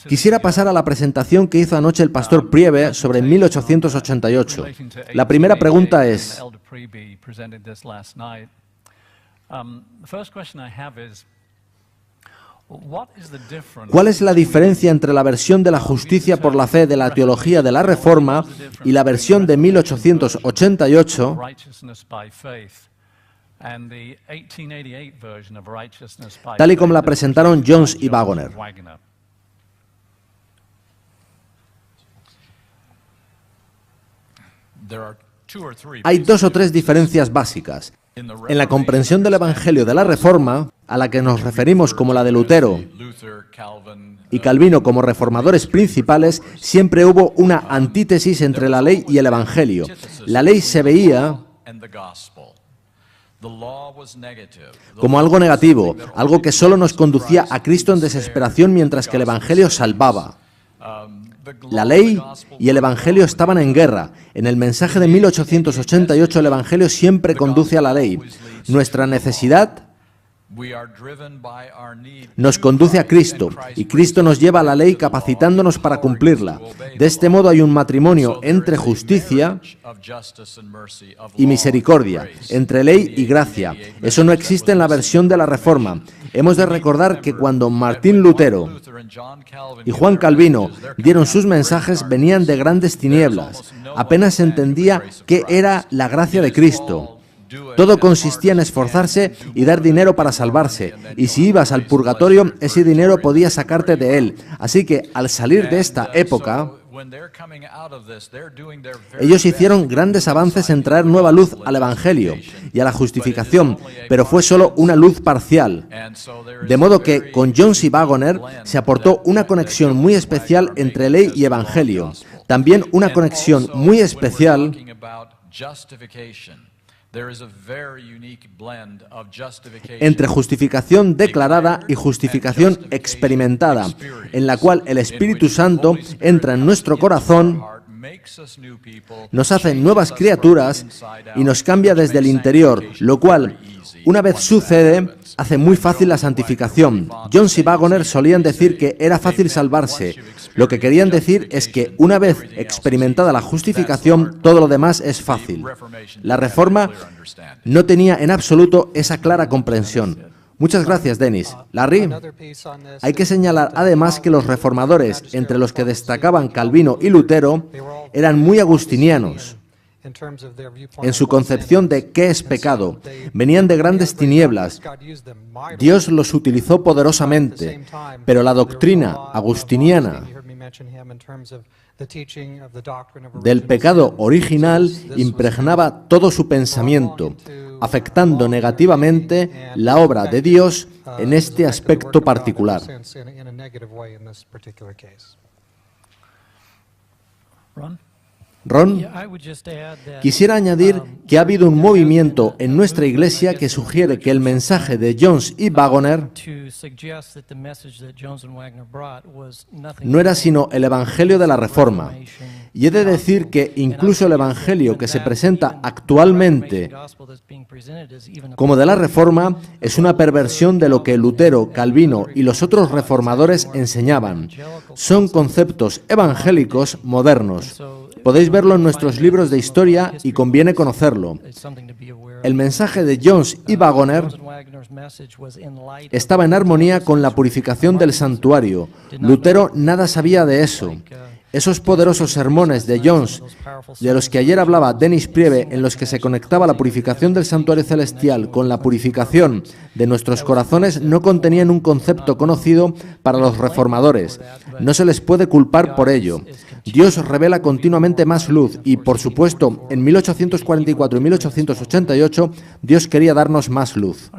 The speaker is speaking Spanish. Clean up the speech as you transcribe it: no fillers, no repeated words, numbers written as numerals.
Quisiera pasar a la presentación que hizo anoche el pastor Priebe sobre 1888. La primera pregunta es: ¿cuál es la diferencia entre la versión de la justicia por la fe de la teología de la Reforma y la versión de 1888, tal y como la presentaron Jones y Wagoner? Hay dos o tres diferencias básicas. En la comprensión del Evangelio de la Reforma, a la que nos referimos como la de Lutero y Calvino como reformadores principales, siempre hubo una antítesis entre la ley y el Evangelio. La ley se veía como algo negativo, algo que solo nos conducía a Cristo en desesperación, mientras que el Evangelio salvaba. La ley y el Evangelio estaban en guerra. En el mensaje de 1888 el Evangelio siempre conduce a la ley. Nuestra necesidad nos conduce a Cristo y Cristo nos lleva a la ley capacitándonos para cumplirla. De este modo hay un matrimonio entre justicia y misericordia, entre ley y gracia. Eso no existe en la versión de la Reforma. Hemos de recordar que cuando Martín Lutero y Juan Calvino dieron sus mensajes, venían de grandes tinieblas. Apenas se entendía qué era la gracia de Cristo. Todo consistía en esforzarse y dar dinero para salvarse, y si ibas al purgatorio, ese dinero podía sacarte de él. Así que, al salir de esta época, ellos hicieron grandes avances en traer nueva luz al Evangelio y a la justificación, pero fue solo una luz parcial. De modo que con Jones y Wagoner se aportó una conexión muy especial entre ley y Evangelio. También una conexión muy especial entre justificación declarada y justificación experimentada, en la cual el Espíritu Santo entra en nuestro corazón, nos hace nuevas criaturas y nos cambia desde el interior, lo cual, una vez sucede, hace muy fácil la santificación. Jones y Wagoner solían decir que era fácil salvarse. Lo que querían decir es que una vez experimentada la justificación, todo lo demás es fácil. La Reforma no tenía en absoluto esa clara comprensión. Muchas gracias, Dennis. Larry, hay que señalar además que los reformadores, entre los que destacaban Calvino y Lutero, eran muy agustinianos en su concepción de qué es pecado. Venían de grandes tinieblas. Dios los utilizó poderosamente, pero la doctrina agustiniana del pecado original impregnaba todo su pensamiento, afectando negativamente la obra de Dios en este aspecto particular. Ron, quisiera añadir que ha habido un movimiento en nuestra iglesia que sugiere que el mensaje de Jones y Wagoner no era sino el Evangelio de la Reforma. Y he de decir que incluso el Evangelio que se presenta actualmente como de la Reforma es una perversión de lo que Lutero, Calvino y los otros reformadores enseñaban. Son conceptos evangélicos modernos. Podéis verlo en nuestros libros de historia y conviene conocerlo. El mensaje de Jones y Wagoner estaba en armonía con la purificación del santuario. Lutero nada sabía de eso. Esos poderosos sermones de Jones, de los que ayer hablaba Dennis Priebe, en los que se conectaba la purificación del santuario celestial con la purificación de nuestros corazones, no contenían un concepto conocido para los reformadores. No se les puede culpar por ello. Dios revela continuamente más luz y, por supuesto, en 1844 y 1888, Dios quería darnos más luz.